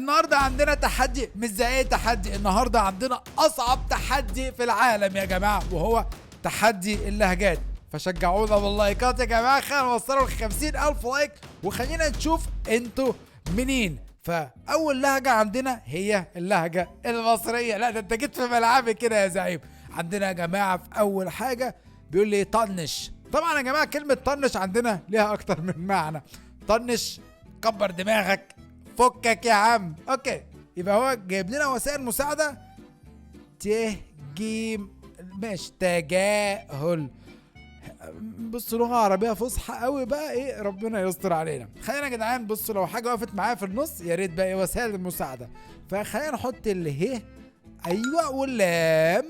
النهارده عندنا تحدي، مش زي ايه تحدي، النهارده عندنا اصعب تحدي في العالم يا جماعه، وهو تحدي اللهجات. فشجعونا باللايكات يا جماعه، خلينا نوصلوا ل 50,000 لايك وخلينا نشوف انتوا منين. فاول لهجه عندنا هي اللهجه المصريه. لا ده انت جيت في ملعبي كده يا زعيم. عندنا يا جماعه في اول حاجه بيقول لي طنش. طبعا يا جماعه كلمه طنش عندنا ليها اكتر من معنى. طنش كبر دماغك، فكك يا عم. اوكي، يبقى هو جايب لنا وسائل مساعده. تهجيم، ماشي، تجاهل. بصوا لغه عربيه فصحى قوي بقى، ايه ربنا يستر علينا. خلينا يا جدعان بصوا لو حاجه وقفت معايا في النص يا ريت بقى ايه وسائل المساعده. فخلينا نحط اله، ايوه، واللام.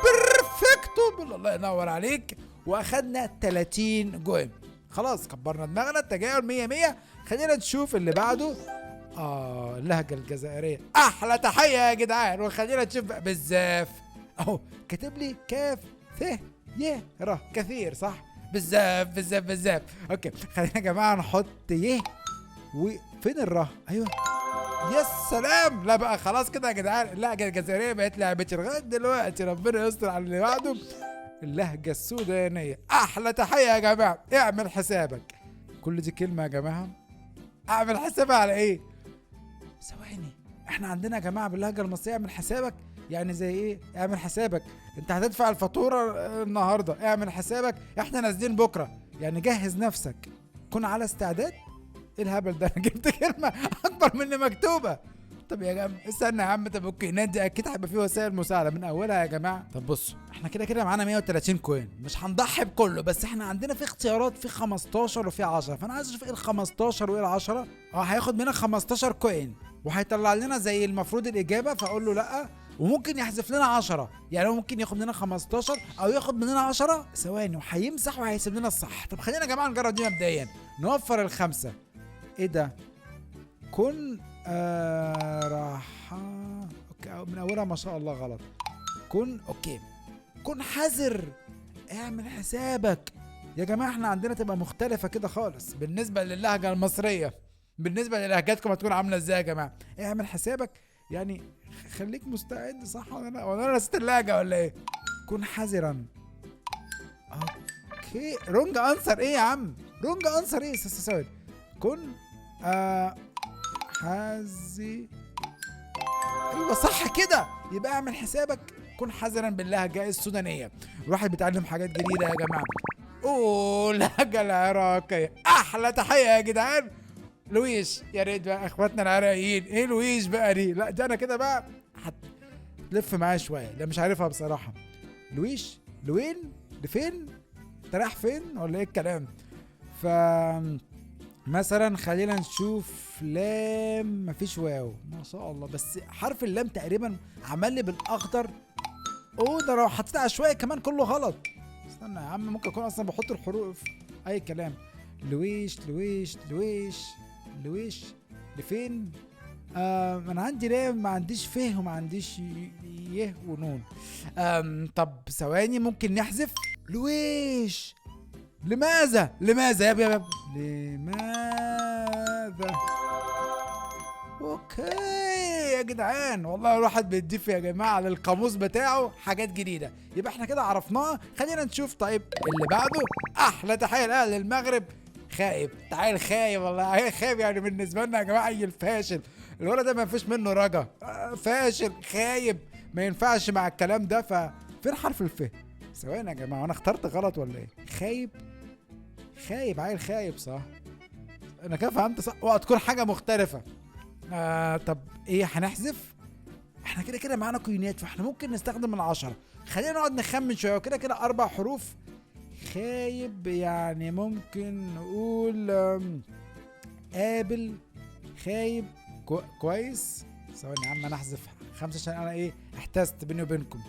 بيرفكتو، الله ينور عليك. واخدنا 30 جوين. خلاص كبرنا دماغنا، التجاهل 100 100. خلينا نشوف اللي بعده. اللهجه الجزائريه، احلى تحيه يا جدعان. وخلينا نشوف بقى بالزاف. اهو كاتب لي كاف ث ي ر، كثير صح؟ بالزاف بالزاف بالزاف. اوكي خلينا يا جماعه نحط ي، وفين الره؟ ايوه يا سلام. لا بقى خلاص كده يا جدعان، اللهجه الجزائريه بقت لعبتي لغايه دلوقتي. ربنا يستر على اللي بعده. اللهجه السودانيه، احلى تحيه يا جماعه. اعمل حسابك. كل دي كلمه يا جماعه، اعمل حسابها على ايه؟ ثواني، احنا عندنا يا جماعه باللهجه المصريه اعمل حسابك يعني زي ايه؟ اعمل حسابك انت هتدفع الفاتوره النهارده، اعمل حسابك احنا نازلين بكره، يعني جهز نفسك، كن على استعداد. ايه الهبل ده؟ انا جبت كلمه اكبر من اللي مكتوبه. طب يا جماعه استنى يا عم، طب الكوينات دي اكيد هيبقى فيه وسائل مساعده من اولها يا جماعه. طب بصوا احنا كده كده معانا 130 كوين، مش هنضحي بكله، بس احنا عندنا في اختيارات، في 15 وفي 10. فانا عايز اشوف ايه ال 15 وايه ال 10. هياخد مننا 15 كوين وهيطلع لنا زي المفروض الاجابه، فاقول له لا، وممكن يحذف لنا 10. يعني هو ممكن ياخد مننا 15 او ياخد مننا 10 ثواني وهيمسح وهيسيب لنا الصح. طب خلينا يا جماعه نجرب دي مبدئيا، نوفر الخمسه. ايه ده؟ كن راحة. اوكي من اولها ما شاء الله غلط. كن اوكي، كن حذر، اعمل حسابك يا جماعه. احنا عندنا تبقى مختلفه كده خالص بالنسبه للهجه المصريه. بالنسبه للهجاتكم هتكون عامله ازاي يا جماعه؟ اعمل حسابك يعني، خليك مستعد. صح ولا انا نسيت اللهجه ولا ايه؟ كن حذرا. اوكي رونج انسر. ايه يا عم رونج انسر؟ ايه ثواني. كن حزي، ايوه صح كده. يبقى اعمل حسابك، كن حذرا باللهجه السودانيه. الواحد بيتعلم حاجات جديده يا جماعه. اللهجه العراقيه، احلى تحيه يا جدعان. لويش، يا ريت بقى اخواتنا العراقيين. ايه لويش بقى دي؟ لا دي انا كده بقى هتلف معايا شويه، لا مش عارفها بصراحه. لويش لوين لفين؟ انت رايح فين ولا ايه الكلام؟ ف مثلا خلينا نشوف لام، مفيش واو ما شاء الله، بس حرف اللام تقريبا عمل لي بالاخضر. ده لو حطيت عشوائي كمان كله غلط. استنى يا عم، ممكن اكون اصلا بحط الحروف اي كلام. لويش لويش لويش لويش لفين؟ انا عندي لام، ما عنديش فه وما عنديش يه ونون. طب ثواني ممكن نحذف لويش. لماذا يا باب لماذا؟ اوكي يا جدعان، والله الواحد بيضيف يا جماعه على القاموس بتاعه حاجات جديده. يبقى احنا كده عرفناها. خلينا نشوف طيب اللي بعده. احلى تحيه لاهل المغرب. خايب، تعال خايب والله. هي خايب يعني بالنسبه لنا يا جماعه عيل فاشل. الولد ده ما فيش منه رجا. فاشل خايب، ما ينفعش مع الكلام ده. فين حرف الف؟ ثواني يا جماعه، انا اخترت غلط ولا ايه؟ خايب عيل خايب صح؟ انا كده فهمت صح، وهتكون حاجه مختلفه. طب ايه هنحذف؟ احنا كده كده معانا كوينات، فاحنا ممكن نستخدم العشرة. خلينا نقعد نخمن شويه، وكده كده 4 حروف. خايب يعني ممكن نقول قابل. خايب كويس. ثواني يا عم انا احذف 5 عشان انا ايه احتست بيني وبينكم.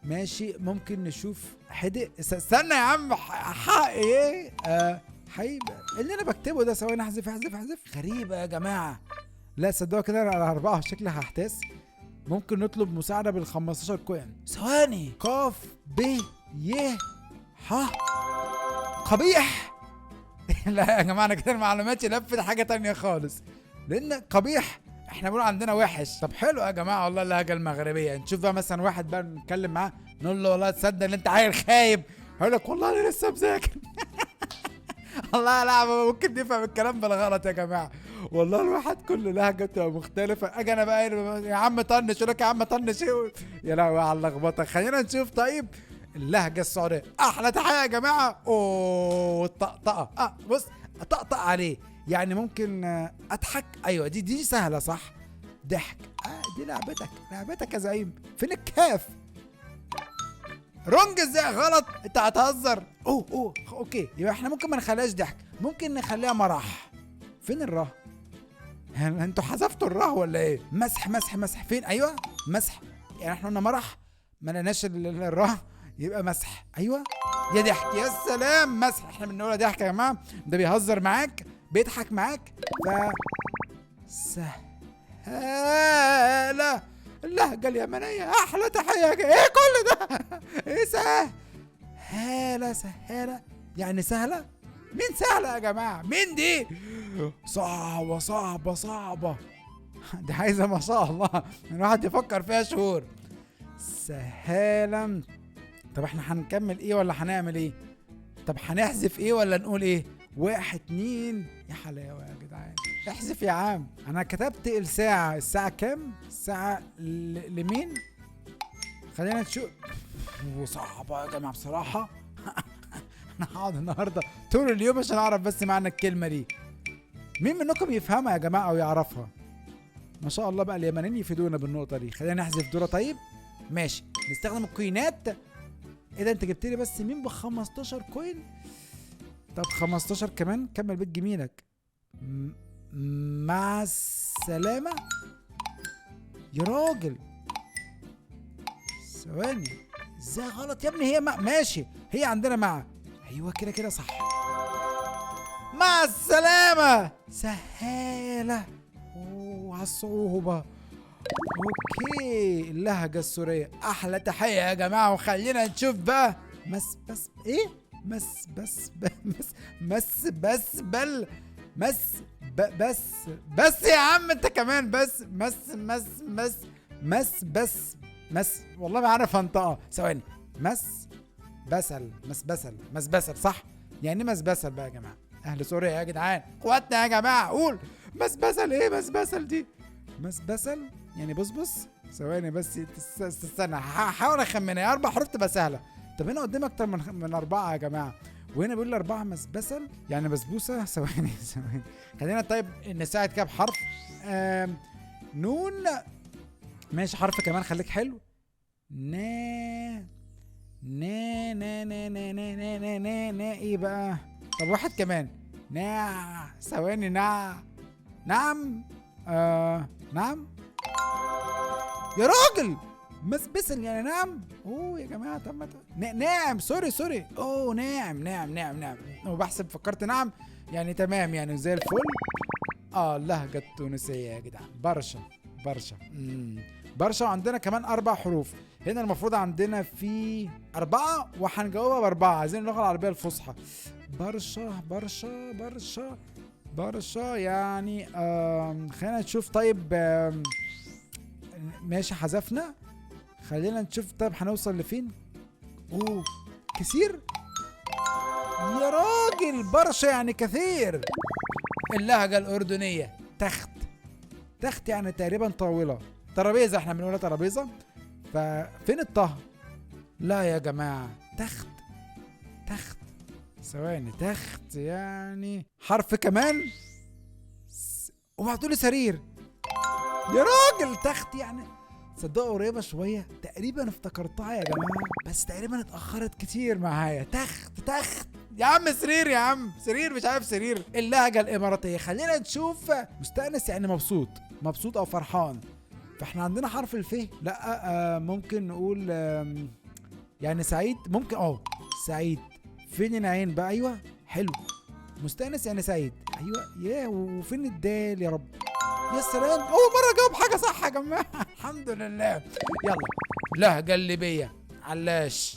ماشي ممكن نشوف حدق. استنى يا عم ايه حيب اللي انا بكتبه ده. ثواني احذف. غريبة يا جماعة. لا صدقوا كده انا على 4 شكلي هحتاس. ممكن نطلب مساعدة بال15 كوين. ثواني، قاف ب ي ح قبيح. لا يا جماعة انا كده معلوماتي لفت حاجة تانية خالص. لان قبيح احنا بنقول عندنا وحش. طب حلو يا جماعه والله اللهجه المغربيه. نشوف بقى مثلا واحد بقى نتكلم معاه نقول له والله تصدق ان انت عيل خايب، هيقول لك والله انا لسه مذاكر. والله لا ممكن نفهم الكلام بالغلط يا جماعه. والله الواحد كل لهجه بتبقى مختلفه. اجي انا بقى يا عم طنش، يقول لك يا عم طنش ايه؟ يا لهوي على اللخبطه. خلينا نشوف طيب اللهجه السعوديه. احلى تحيه يا جماعه. اوه الطقطقه. بص اطقطق عليه يعني ممكن اضحك. ايوه دي سهله صح. ضحك. دي لعبتك يا زعيم. فين الكاف؟ رونج ازاي؟ غلط. انت هتهزر. اوكي يبقى احنا ممكن ما نخليهاش ضحك، ممكن نخليها مرح. فين الراه؟ انتوا حذفتوا الراه ولا ايه؟ مسح. فين؟ ايوه مسح. يعني احنا قلنا مرح ما لقيناش الراه، يبقى مسح. ايوه يا ضحك. يا سلام مسح. احنا بنقولها ضحك يا جماعه. ده بيهزر معاك بيضحك معاك. سهالة اللهجة اليمنية. أحلى تحية. إيه كل ده؟ إيه سهالة يعني سهلة. مين سهلة يا جماعة؟ مين دي؟ صعبة. دي عايزة ما شاء الله الواحد يفكر فيها شهور. سهالة. طب احنا هنكمل ايه ولا هنعمل ايه؟ طب هنحذف ايه ولا نقول ايه؟ 1 2. يا حلاوة يا جدعان. احذف يا عم. انا كتبت الساعة كام؟ الساعة لمين؟ خلينا نشوف. صعبة يا جماعة بصراحة. انا هقعد النهاردة طول اليوم عشان اعرف بس معنى الكلمة دي. مين منكم يفهمها يا جماعة او يعرفها؟ ما شاء الله بقى اليمنيين يفيدونا بالنقطة دي. خلينا نحذف دورة. طيب ماشي نستخدم الكوينات. ايه ده انت جبت لي بس مين ب 15 كوين؟ طب 15 كمان. كمل بيت جميلك. مع السلامة يا راجل. ثواني ازاي غلط يا ابني؟ هي ماشي هي عندنا مع. ايوه كده صح. مع السلامة. سهالة. اوه على الصعوبة. اوكي اللهجة السورية. احلى تحية يا جماعة. وخلينا نشوف بقى بس يا عم انت كمان. بس والله ما عارف انطقها. ثواني. مسبسل صح. يعني مسبسل بقى يا جماعة. اهل سوريا يا جدعان اخواتنا يا جماعة. قول مسبسل. ايه مسبسل دي؟ مسبسل يعني بص. ثواني بس استنى هحاول اخمنها. 4 حروف تبقى سهلة. طب هنا قدامي اكتر من 4 يا جماعة، وهنا بيقول لي 4 مسبسل يعني بسبوسة. ثواني خلينا طيب نساعد كده بحرف. نون. ماشي حرف كمان خليك حلو. نا ايه بقى؟ طب واحد كمان. ثواني. نعم. نعم يا راجل. مسبسل يعني نعم. اوه يا جماعه. طب نعم. سوري. اوه نعم. وبحسب فكرت نعم يعني تمام يعني زي الفل. اللهجه التونسيه يا جدعان. برشا. وعندنا كمان 4 حروف. هنا المفروض عندنا في 4 وهنجاوبها ب4. عايزين اللغه العربيه الفصحى. برشا يعني. خلينا نشوف. طيب ماشي حذفنا. خلينا نشوف. طيب هنوصل لفين؟ كثير يا راجل. برشا يعني كثير. اللهجة الأردنية. تخت يعني تقريبا طاولة. ترابيزة احنا بنقولها ترابيزة. ففين الطه؟ لا يا جماعة. تخت. ثواني. تخت يعني حرف كمان. وبعتولي سرير يا راجل. تخت يعني صدقوا قريبة شوية. تقريبا افتكرتها يا جماعة بس تقريبا اتأخرت كتير معايا. تخت يا عم. سرير يا عم. سرير مش عارف سرير. اللهجة الإماراتية. خلينا نشوف. مستأنس يعني مبسوط أو فرحان. فاحنا عندنا حرف الف. لا ممكن نقول يعني سعيد. ممكن سعيد. فين العين بقى؟ ايوه حلو. مستأنس يعني سعيد. ايوه وفين الدال يا رب؟ يا سلام. اول مرة اجاوب حاجة صح يا جماعة. الحمد لله. يلا. لهجة الليبية. علاش.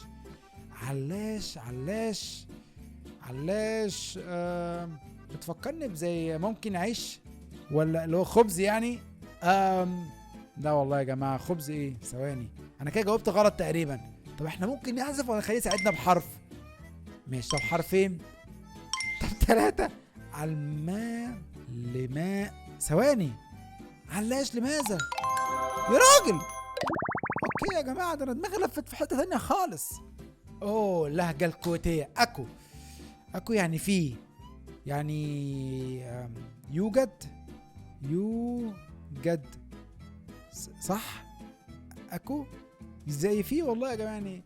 بتفكرني بزي ممكن عيش ولا اللي هو خبز يعني. لا والله يا جماعه، خبز ايه؟ ثواني، انا كده جاوبت غلط تقريبا. طب احنا ممكن نحذف ولا نخليه يساعدنا بحرف؟ ماشي، طب حرفين. طب 3. علماء لماء. ثواني، علاش لماذا يا راجل؟ اوكي يا جماعه، ده انا دماغي لفت في حته ثانيه خالص. اوه، اللهجه الكويتيه. اكو يعني فيه، يعني يوجد. صح. اكو زي فيه والله يا جماعه، يعني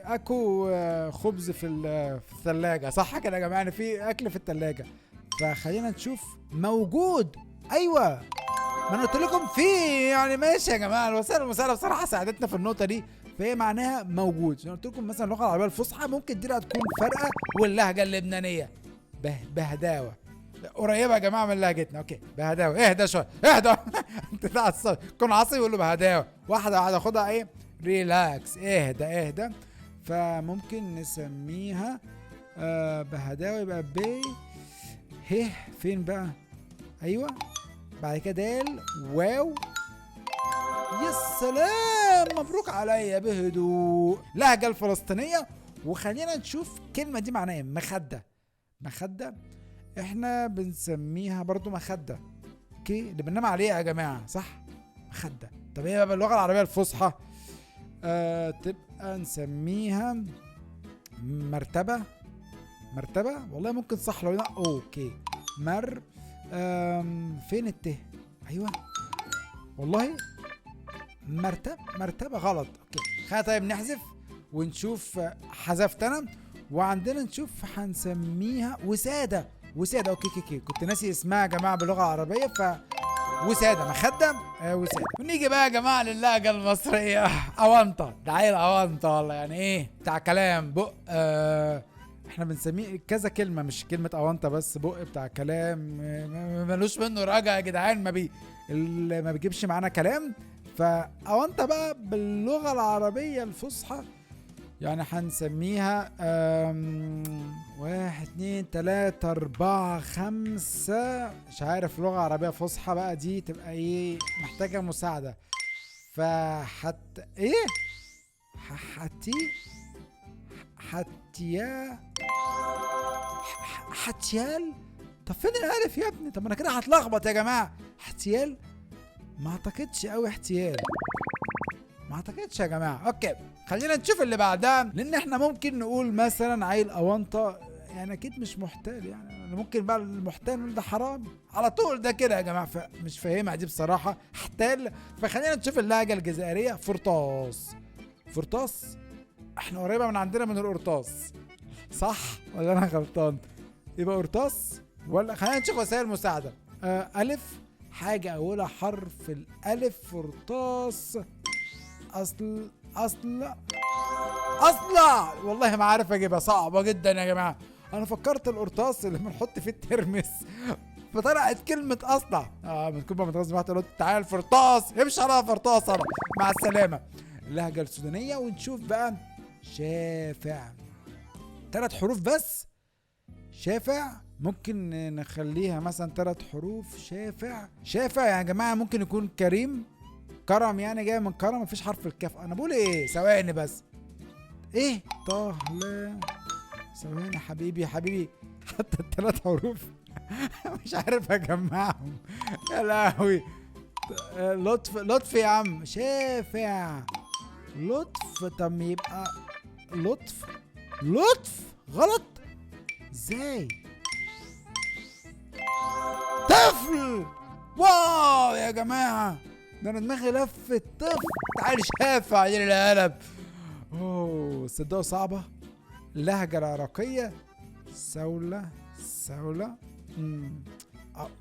اكو خبز في الثلاجه، صح كده يا جماعه؟ يعني في اكل في الثلاجه. فخلينا نشوف. موجود. ايوه، ما انا قلت لكم في. يعني ماشي يا جماعه، الوسائل المساعده بصراحه ساعدتنا في النقطه دي، فهي معناها موجود. انا قلت لكم مثلا اللغه العربيه الفصحى ممكن دي تكون فارقه، واللهجه اللبنانيه بهداوه قريبه يا جماعه من لهجتنا. اوكي، بهداوه. اهدى شويه، اهدى. انت تعصب، كون عصبي يقول له بهداوه. واحده واحده، خدها ايه، ريلاكس، اهدى. فممكن نسميها بهداوه، يبقى ه فين بقى؟ ايوه، بعد كده دال واو. يا سلام، مبروك عليا. بهدوء، لهجة الفلسطينية. وخلينا نشوف كلمة دي معناها ايه. مخدة. احنا بنسميها برضو مخدة. اوكي، اللي بننام عليها يا جماعة، صح؟ مخدة. طب ايه بقى باللغة العربية الفصحى؟ تبقى نسميها مرتبة. والله ممكن، صح لو لا. اوكي، فين الته؟ ايوه والله، مرتبة غلط. اوكي، خلينا طيب نحذف ونشوف. حذفت انا. وعندنا نشوف هنسميها وسادة. اوكي كنت ناسي اسمها يا جماعة باللغة العربية. وسادة، مخدة. وسادة. ونيجي بقى يا جماعة للهجة المصرية. أونطة، ده عيل أونطة والله، يعني ايه بتاع كلام بق. احنا بنسميه كذا كلمة، مش كلمة أونطة بس. بق بتاع كلام، ملوش منه رجع يا جدعان. ما بيجيبش معانا كلام. فأونطة بقى باللغة العربية الفصحى يعني هنسميها 1 2 3 4 5. مش عارف لغة عربية فصحى بقى دي تبقى ايه، محتاجة مساعدة. ايه، حتيال. طب فين الالف يا ابني؟ طب انا كده هتلخبط يا جماعة. حتيال، ما اعتقدش قوي احتيال، ما اعتقدش يا جماعه. اوكي، خلينا نشوف اللي بعدها، لان احنا ممكن نقول مثلا عيل اونطه، يعني اكيد مش محتال. يعني ممكن بقى المحتال نقول ده حرام على طول، ده كده يا جماعه. فمش فاهمها دي بصراحه، احتال. فخلينا نشوف اللهجه الجزائريه. فرطاس. احنا قريبه من عندنا من القرطاس، صح ولا انا غلطان؟ يبقى قرطاس. ولا خلينا نشوف وسائل مساعده. الف، حاجه اولها حرف الالف. فرطاس. اصلا والله ما عارف اجيبها، صعبه جدا يا جماعه. انا فكرت القرطاس اللي بنحط فيه الترمس، فطلعت كلمه اصلع. من كل ما متغاظ واحد قلت تعال فرطاس، امشي على فرطاس. انا مع السلامه. اللهجه السودانيه. ونشوف بقى شافع. 3 حروف بس. شافع، ممكن نخليها مثلا 3 حروف. شافع يا جماعه ممكن يكون كرم، يعني جاي من كرم. مفيش حرف الكاف. انا بقول ايه، ثواني بس. ايه، لا ثواني حبيبي. حتى ال3 حروف مش عارف اجمعهم. يا لهوي. لطف يا عم. شافع، لطف. طب يبقى لطف غلط ازاي؟ طفل. واو يا جماعه، ده انا دماغي لفت. طفل. تعال شافع يا القلب. اوه، صدقوا صعبه. اللهجه العراقيه. سولة.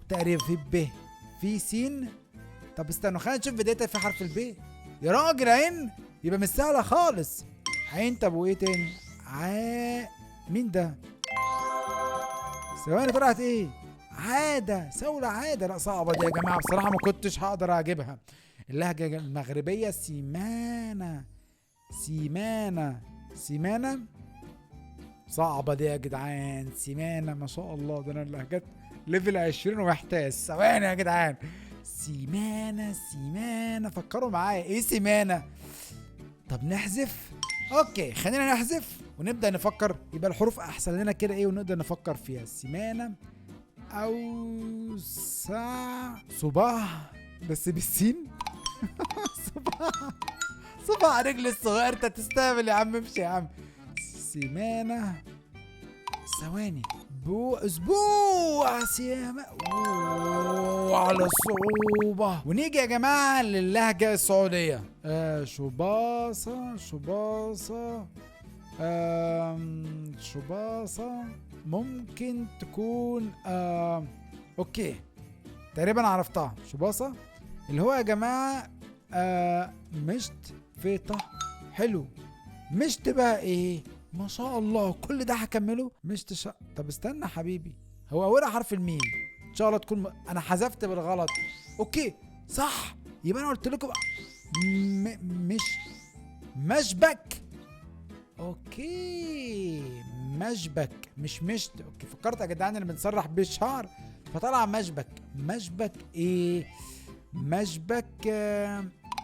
تقريبا في ب، في سين. طب استنوا، خلينا نشوف بدايتها في حرف الب. يا راجل عين، يبقى مش سهله خالص. عين. طب وايه تاني؟ مين ده؟ ثواني، طلعت ايه؟ عادة. سولة عادة. لا صعبة دي يا جماعة بصراحة، ما كنتش هقدر اجيبها. اللهجة المغربية. سيمانة. صعبة دي يا جدعان. سيمانة، ما شاء الله، ده انا اللهجات ليفل 20 ومحتاج. ثواني يا جدعان. سيمانة فكروا معايا ايه سيمانة. طب نحذف. اوكي خلينا نحذف ونبدأ نفكر، يبقى الحروف احسن لنا كده ايه ونقدر نفكر فيها. سيمانة او صباع بس بالسين. صباع رجل الصغير. انت تستهبل يا عم، امشي يا عم. سيمانة ثواني اسبوع سيامة على الصعوبة. ونيجي يا جماعة للهجة السعودية. شباصة ممكن تكون اوكي تقريبا عرفتها. شباصة اللي هو يا جماعة مشت فيطة. حلو. مشت بقى ايه؟ ما شاء الله كل ده هكمله. مشت طب استنى حبيبي، هو اولها حرف الميم ان شاء الله تكون انا حذفت بالغلط. اوكي صح، يبقى انا قلت لكم مش مشبك. اوكي مشبك مش مشت. اوكي فكرت يا جدعان اللي بنصرح بالشعر فطلع مشبك. مشبك ايه؟ مشبك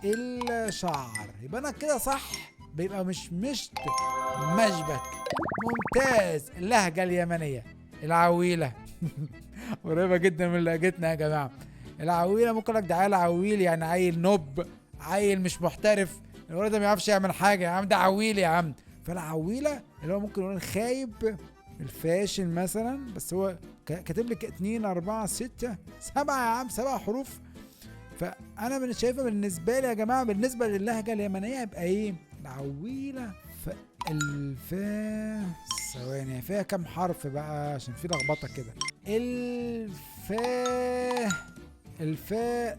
الشعر. يبقى انا كده صح، بيبقى مش مشت مشبك. ممتاز. اللهجة اليمنية العويلة قريبة جدا من لهجتنا يا جماعة. العويلة ممكن لك ده عيل عويل يعني عيل نوب، عيل مش محترف، الولد ده ما يعرفش يعمل حاجة يا عم، ده عويل يا عم. فالعويلة اللي هو ممكن نقول خايب، الفاشل مثلا، بس هو كاتب لك 2 4 6 7 يا عم، 7 حروف. فأنا من شايفة بالنسبة لي يا جماعة بالنسبة للهجة اليمنية يبقى إيه؟ العويلة. الفاء ثواني فيها كم حرف بقى عشان في لخبطة كده. الفاء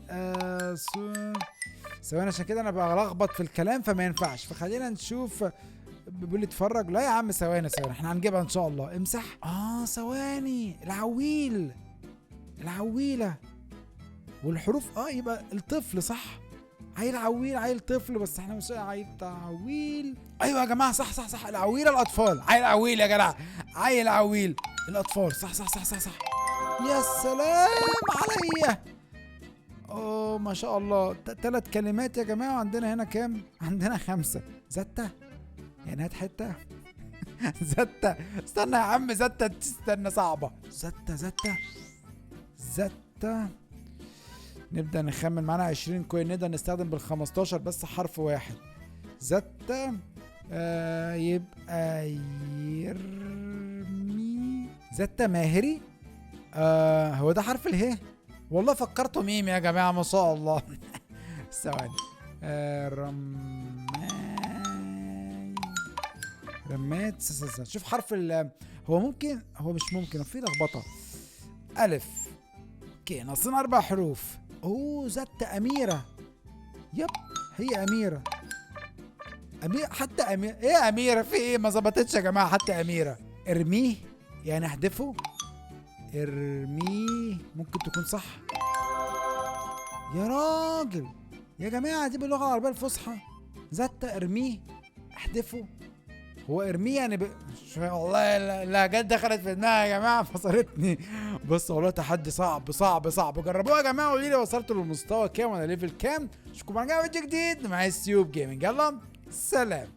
ثواني عشان كده انا بلخبط في الكلام فما ينفعش. فخلينا نشوف. بيقول لي اتفرج. لا يا عم ثواني احنا هنجيبها ان شاء الله. امسح. ثواني. العويلة والحروف يبقى الطفل صح. عيل عويل عيل طفل، بس احنا مش عيل عويل. ايوه يا جماعه صح. العويله الاطفال. عيل عويل يا جدع، عيل عويل الاطفال. صح. يا سلام عليا. ما شاء الله. 3 كلمات يا جماعه. عندنا هنا كام؟ عندنا 5. زتة يعني هات حته. زتة استنى يا عم. زتة استنى صعبه. زتة نبدأ نخمن. معانا 20 كوين، نقدر نستخدم بال15 بس حرف واحد. زتة يبقى يرمي. زتة ماهري. هو ده حرف اله. والله فكرته ميم يا جماعة ما شاء الله. ثواني. رمات. شوف حرف هو ممكن، هو مش ممكن، في لخبطة. ألف. اوكي ناقصين 4 حروف. زتة أميرة. يب هي أميرة. حتى أميرة. ايه أميرة في ايه؟ ما ظبطتش يا جماعة. حتى أميرة. ارميه يعني احذفه. ارميه ممكن تكون صح. يا راجل يا جماعة دي باللغة العربية الفصحى. زتة ارميه احذفه. هو ارميه يعني والله اللهجات دخلت في دماغي يا جماعه فصلتني. بص والله تحدي صعب. جربوها يا جماعه وقولوا لي وصلتوا للمستوى كام ولا ليفل كام. اشوفكم مع فيديو جديد مع السيوب جيمنج. يلا سلام.